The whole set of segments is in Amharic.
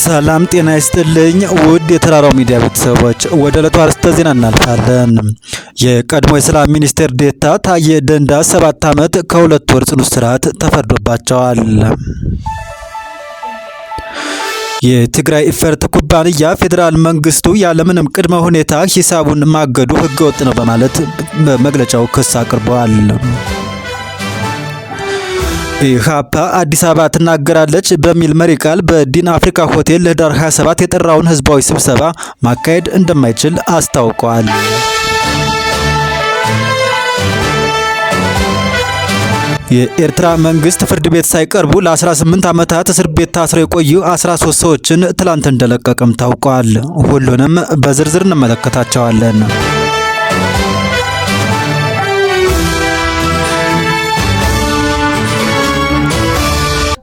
ሰላም ጤና ይስጥልኝ ውድ የተራራው ሚዲያ ቤተሰቦች፣ ወደ ዕለቱ አርዕስተ ዜና እናልፋለን። የቀድሞ የሰላም ሚኒስቴር ዴኤታ ታዬ ደንዳ 7 ዓመት ከ2 ወር ጽኑ እስራት ተፈርዶባቸዋል። የትግራይ ኢፈርት ኩባንያ ፌዴራል መንግስቱ ያለምንም ቅድመ ሁኔታ ሂሳቡን ማገዱ ህገወጥ ነው በማለት በመግለጫው ክስ አቅርበዋል። ኢሃፓ አዲስ አበባ ትናገራለች በሚል መሪ ቃል በዲን አፍሪካ ሆቴል ለህዳር 27 የጠራውን ህዝባዊ ስብሰባ ማካሄድ እንደማይችል አስታውቋል። የኤርትራ መንግስት ፍርድ ቤት ሳይቀርቡ ለ18 ዓመታት እስር ቤት ታስረው የቆዩ 13 ሰዎችን ትላንት እንደለቀቀም ታውቋል። ሁሉንም በዝርዝር እንመለከታቸዋለን።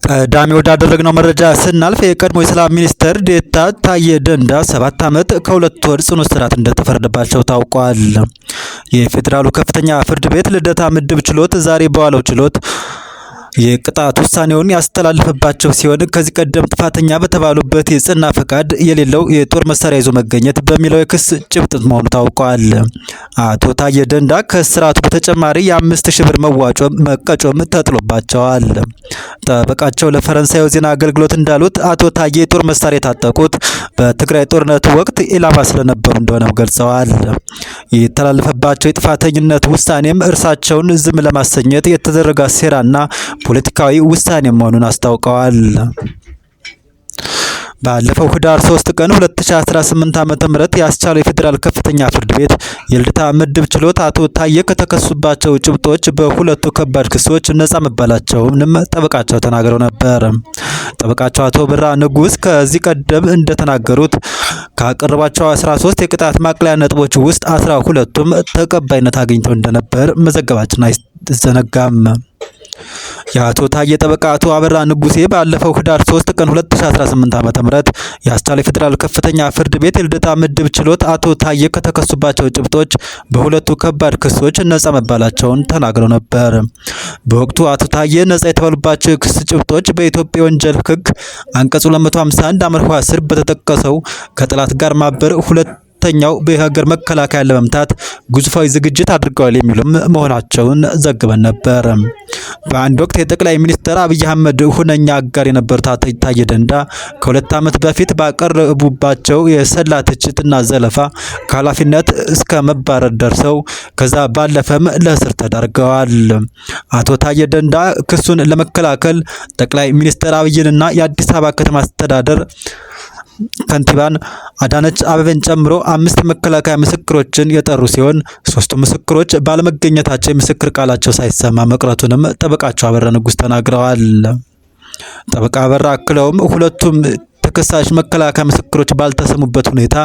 ቀዳሚ ወዳደረግነው መረጃ ስናልፍ የቀድሞ የሰላም ሚኒስትር ዴኤታ ታዬ ደንዳ 7 ዓመት ከ2 ወር ጽኑ እስራት እንደተፈረደባቸው ታውቋል። የፌዴራሉ ከፍተኛ ፍርድ ቤት ልደታ ምድብ ችሎት ዛሬ በዋለው ችሎት የቅጣት ውሳኔውን ያስተላለፈባቸው ሲሆን ከዚህ ቀደም ጥፋተኛ በተባሉበት የጽና ፈቃድ የሌለው የጦር መሳሪያ ይዞ መገኘት በሚለው የክስ ጭብጥ መሆኑ ታውቋል። አቶ ታዬ ደንዳ ከእስራቱ በተጨማሪ የ5000 ብር መቀጮም ተጥሎባቸዋል። ጠበቃቸው ለፈረንሳዩ ዜና አገልግሎት እንዳሉት አቶ ታዬ የጦር መሳሪያ የታጠቁት በትግራይ ጦርነት ወቅት ኢላማ ስለነበሩ እንደሆነም ገልጸዋል። የተላለፈባቸው የጥፋተኝነት ውሳኔም እርሳቸውን ዝም ለማሰኘት የተደረገ ሴራና ፖለቲካዊ ውሳኔ መሆኑን አስታውቀዋል። ባለፈው ህዳር 3 ቀን 2018 ዓ.ም ያስቻለው የፌዴራል ከፍተኛ ፍርድ ቤት የልደታ ምድብ ችሎት አቶ ታዬ ከተከሱባቸው ጭብጦች በሁለቱ ከባድ ክሶች ነጻ መባላቸውንም ጠበቃቸው ተናግረው ነበር። ጠበቃቸው አቶ ብራ ንጉስ ከዚህ ቀደም እንደተናገሩት ካቀረባቸው 13 የቅጣት ማቅለያ ነጥቦች ውስጥ 12ቱም ተቀባይነት አግኝተው እንደነበር መዘገባችን አይዘነጋም። የአቶ ታዬ ጠበቃ አቶ አበራ ንጉሴ ባለፈው ህዳር 3 ቀን 2018 ዓ.ም ያስቻለው የፌዴራል ከፍተኛ ፍርድ ቤት የልደታ ምድብ ችሎት አቶ ታዬ ከተከሱባቸው ጭብጦች በሁለቱ ከባድ ክሶች ነጻ መባላቸውን ተናግረው ነበር። በወቅቱ አቶ ታዬ ነጻ የተባሉባቸው የክስ ጭብጦች በኢትዮጵያ ወንጀል ህግ አንቀጽ 251 አመርሖ 10 በተጠቀሰው ከጠላት ጋር ማበር፣ ሁለተኛው በሀገር መከላከያ ለመምታት ግዙፋዊ ዝግጅት አድርገዋል የሚሉም መሆናቸውን ዘግበን ነበር። በአንድ ወቅት የጠቅላይ ሚኒስትር አብይ አህመድ ሁነኛ አጋር የነበሩት አቶ ታዬ ደንዳ ከ2 ዓመት በፊት ባቀረቡባቸው የሰላ ትችትና ዘለፋ ከኃላፊነት እስከ መባረር ደርሰው ከዛ ባለፈም ለእስር ተዳርገዋል። አቶ ታዬ ደንዳ ክሱን ለመከላከል ጠቅላይ ሚኒስትር አብይንና የአዲስ አበባ ከተማ አስተዳደር ከንቲባን አዳነች አበቤን ጨምሮ 5 መከላከያ ምስክሮችን የጠሩ ሲሆን 3 ምስክሮች ባለመገኘታቸው የምስክር ቃላቸው ሳይሰማ መቅረቱንም ጠበቃቸው አበራ ንጉስ ተናግረዋል። ጠበቃ አበራ አክለውም ሁለቱም ተከሳሽ መከላከያ ምስክሮች ባልተሰሙበት ሁኔታ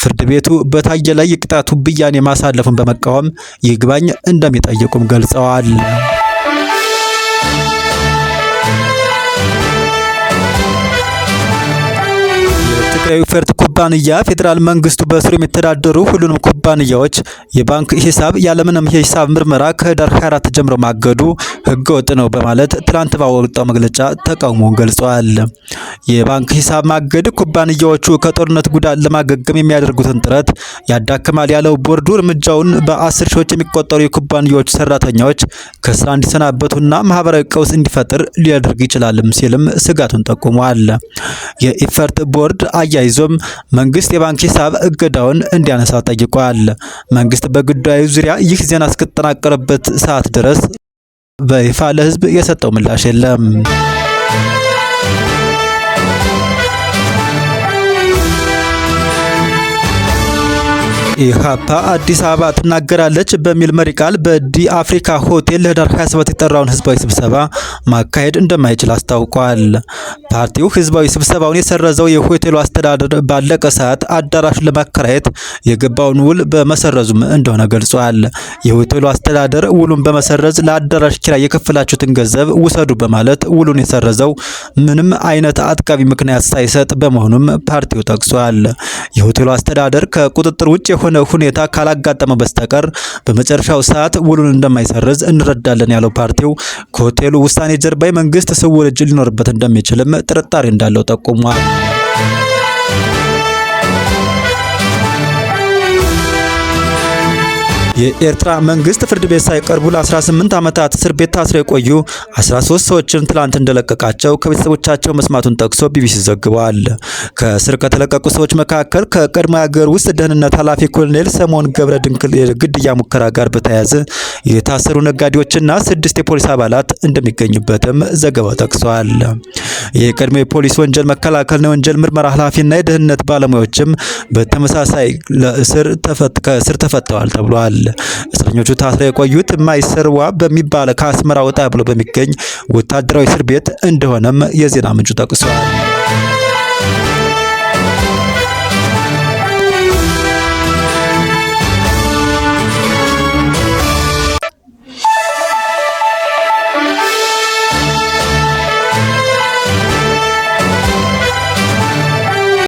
ፍርድ ቤቱ በታዬ ላይ የቅጣቱ ብያኔ ማሳለፉን በመቃወም ይግባኝ እንደሚጠይቁም ገልጸዋል። የትግራይ ኢፈርት ኩባንያ ፌዴራል መንግስቱ በስሩ የሚተዳደሩ ሁሉንም ኩባንያዎች የባንክ ሂሳብ ያለምንም የሂሳብ ምርመራ ከህዳር 24 ጀምሮ ማገዱ ህገወጥ ነው በማለት ትላንት ባወጣው መግለጫ ተቃውሞውን ገልጿል። የባንክ ሂሳብ ማገድ ኩባንያዎቹ ከጦርነት ጉዳት ለማገገም የሚያደርጉትን ጥረት ያዳክማል ያለው ቦርዱ እርምጃውን በ10 ሺዎች የሚቆጠሩ የኩባንያዎች ሰራተኞች ከስራ እንዲሰናበቱና ማህበራዊ ቀውስ እንዲፈጥር ሊያደርግ ይችላልም ሲልም ስጋቱን ጠቁሟል። የኢፈርት ቦርድ አያይዞም መንግስት የባንክ ሂሳብ እገዳውን እንዲያነሳ ጠይቋል። መንግስት በጉዳዩ ዙሪያ ይህ ዜና እስከተጠናቀረበት ሰዓት ድረስ በይፋ ለህዝብ የሰጠው ምላሽ የለም። ኢሃፓ አዲስ አበባ ትናገራለች በሚል መሪ ቃል በዲ አፍሪካ ሆቴል ለህዳር 27 የጠራውን ህዝባዊ ስብሰባ ማካሄድ እንደማይችል አስታውቋል። ፓርቲው ህዝባዊ ስብሰባውን የሰረዘው የሆቴሉ አስተዳደር ባለቀ ሰዓት አዳራሹን ለማከራየት የገባውን ውል በመሰረዙም እንደሆነ ገልጿል። የሆቴሉ አስተዳደር ውሉን በመሰረዝ ለአዳራሽ ኪራይ የከፈላችሁትን ገንዘብ ውሰዱ በማለት ውሉን የሰረዘው ምንም አይነት አጥቃቢ ምክንያት ሳይሰጥ በመሆኑም ፓርቲው ጠቅሷል። የሆቴሉ አስተዳደር ከቁጥጥር ውጭ የሆነ ሁኔታ ካላጋጠመ በስተቀር በመጨረሻው ሰዓት ውሉን እንደማይሰርዝ እንረዳለን ያለው ፓርቲው ከሆቴሉ ውሳኔ ጀርባ የመንግስት ስውር እጅ ሊኖርበት እንደሚችልም ጥርጣሬ እንዳለው ጠቁሟል። የኤርትራ መንግስት ፍርድ ቤት ሳይቀርቡ ለ18 ዓመታት እስር ቤት ታስረው የቆዩ 13 ሰዎችን ትላንት እንደለቀቃቸው ከቤተሰቦቻቸው መስማቱን ጠቅሶ ቢቢሲ ዘግቧል። ከእስር ከተለቀቁ ሰዎች መካከል ከቀድሞ የሀገር ውስጥ ደህንነት ኃላፊ ኮሎኔል ሰሞን ገብረ ድንቅል የግድያ ሙከራ ጋር በተያያዘ የታሰሩ ነጋዴዎችና 6 የፖሊስ አባላት እንደሚገኙበትም ዘገባው ጠቅሷል። የቀድሞ የፖሊስ ወንጀል መከላከልና የወንጀል ምርመራ ኃላፊና የደህንነት ባለሙያዎችም በተመሳሳይ ከእስር ተፈተዋል ተብሏል። እስረኞቹ ታስረው የቆዩት ማይሰርዋ በሚባል ከአስመራ ወጣ ብሎ በሚገኝ ወታደራዊ እስር ቤት እንደሆነም የዜና ምንጩ ጠቅሷል።